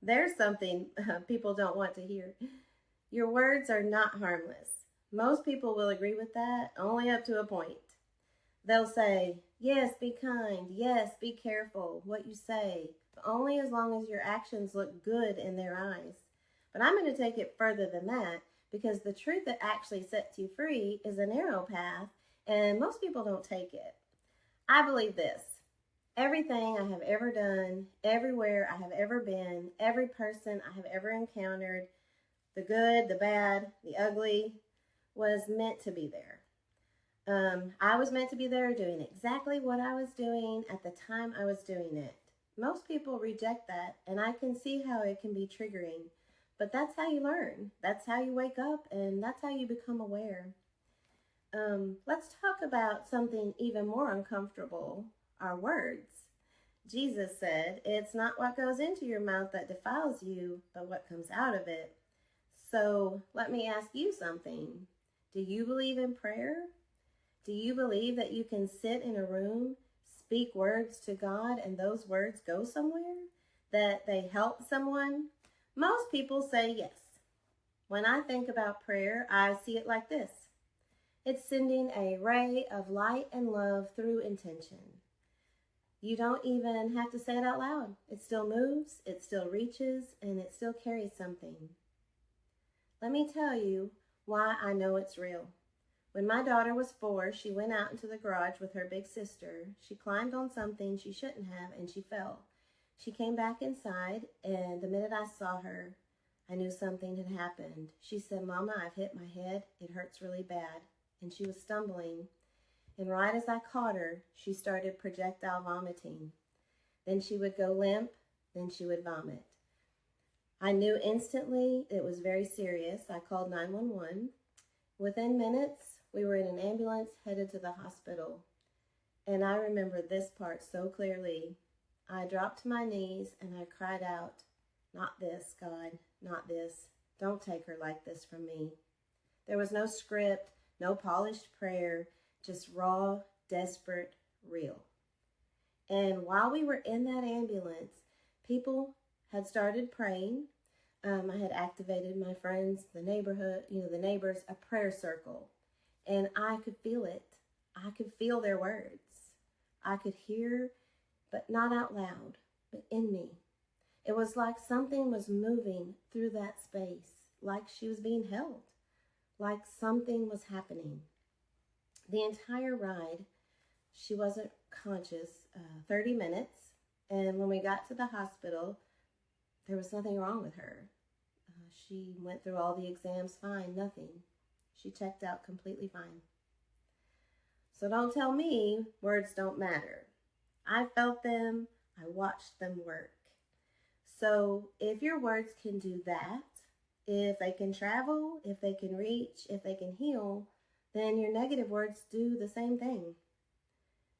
There's something people don't want to hear. Your words are not harmless. Most people will agree with that, only up to a point. They'll say, yes, be kind. Yes, be careful what you say, but only as long as your actions look good in their eyes. But I'm going to take it further than that because the truth that actually sets you free is a narrow path, and most people don't take it. I believe this. Everything I have ever done, everywhere I have ever been, every person I have ever encountered, the good, the bad, the ugly, was meant to be there. I was meant to be there doing exactly what I was doing at the time I was doing it. Most people reject that, and I can see how it can be triggering. But that's how you learn. That's how you wake up, and that's how you become aware. Let's talk about something even more uncomfortable, our words. Jesus said, it's not what goes into your mouth that defiles you, but what comes out of it. So let me ask you something. Do you believe in prayer? Do you believe that you can sit in a room, speak words to God, and those words go somewhere? That they help someone? Most people say yes. When I think about prayer, I see it like this. It's sending a ray of light and love through intention. You don't even have to say it out loud. It still moves, it still reaches, and it still carries something. Let me tell you why I know it's real. When my daughter was 4, she went out into the garage with her big sister. She climbed on something she shouldn't have, and she fell. She came back inside, and the minute I saw her, I knew something had happened. She said, Mama, I've hit my head. It hurts really bad. And she was stumbling. And right as I caught her, she started projectile vomiting. Then she would go limp, then she would vomit. I knew instantly it was very serious. I called 911. Within minutes, we were in an ambulance headed to the hospital. And I remember this part so clearly. I dropped to my knees and I cried out, not this, God, not this. Don't take her like this from me. There was no script, no polished prayer, just raw, desperate, real. And while we were in that ambulance, people had started praying. I had activated my friends, the neighborhood, the neighbors, a prayer circle. And I could feel it. I could feel their words. I could hear, but not out loud, but in me. It was like something was moving through that space, like she was being held, like something was happening. The entire ride, she wasn't conscious, 30 minutes. And when we got to the hospital, there was nothing wrong with her. She went through all the exams fine, nothing. She checked out completely fine. So don't tell me words don't matter. I felt them, I watched them work. So if your words can do that, if they can travel, if they can reach, if they can heal, then your negative words do the same thing.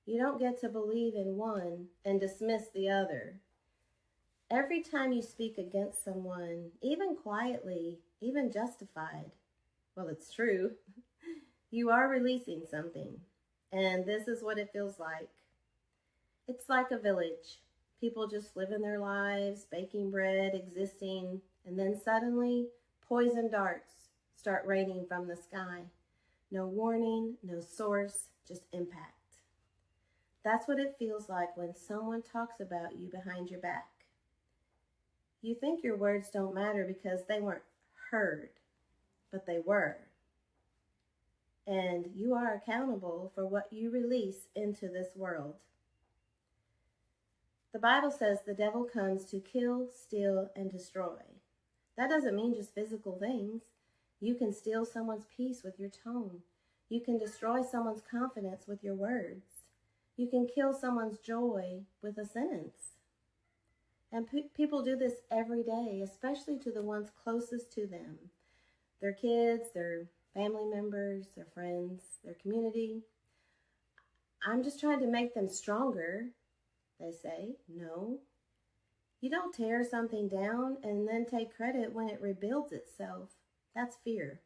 You don't get to believe in one and dismiss the other. Every time you speak against someone, even quietly, even justified, well, it's true, you are releasing something. And this is what it feels like. It's like a village. People just living their lives, baking bread, existing, and then suddenly poison darts start raining from the sky. No warning, no source, just impact. That's what it feels like when someone talks about you behind your back. You think your words don't matter because they weren't heard, but they were. And you are accountable for what you release into this world. The Bible says the devil comes to kill, steal, and destroy. That doesn't mean just physical things. You can steal someone's peace with your tone. You can destroy someone's confidence with your words. You can kill someone's joy with a sentence. And people do this every day, especially to the ones closest to them. Their kids, their family members, their friends, their community. I'm just trying to make them stronger, they say. No. You don't tear something down and then take credit when it rebuilds itself. That's fear.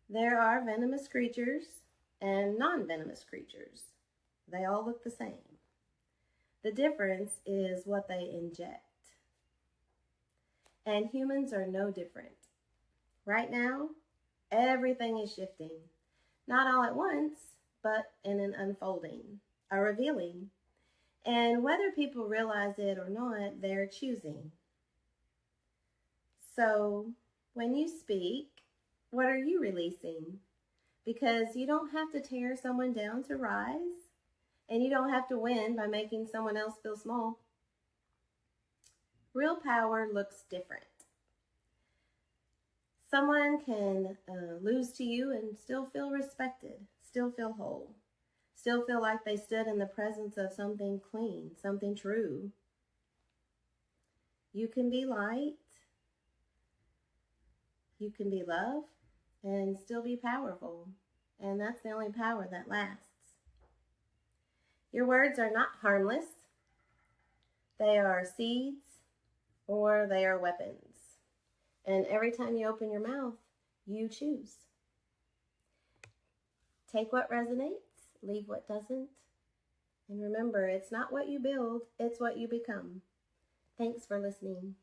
There are venomous creatures and non-venomous creatures. They all look the same. The difference is what they inject. And humans are no different. Right now, everything is shifting. Not all at once, but in an unfolding, a revealing. And whether people realize it or not, they're choosing. So when you speak, what are you releasing? Because you don't have to tear someone down to rise, and you don't have to win by making someone else feel small. Real power looks different. Someone can lose to you and still feel respected, still feel whole, still feel like they stood in the presence of something clean, something true. You can be light, you can be love, and still be powerful. And that's the only power that lasts. Your words are not harmless. They are seeds or they are weapons. And every time you open your mouth, you choose. Take what resonates, leave what doesn't. And remember, it's not what you build, it's what you become. Thanks for listening.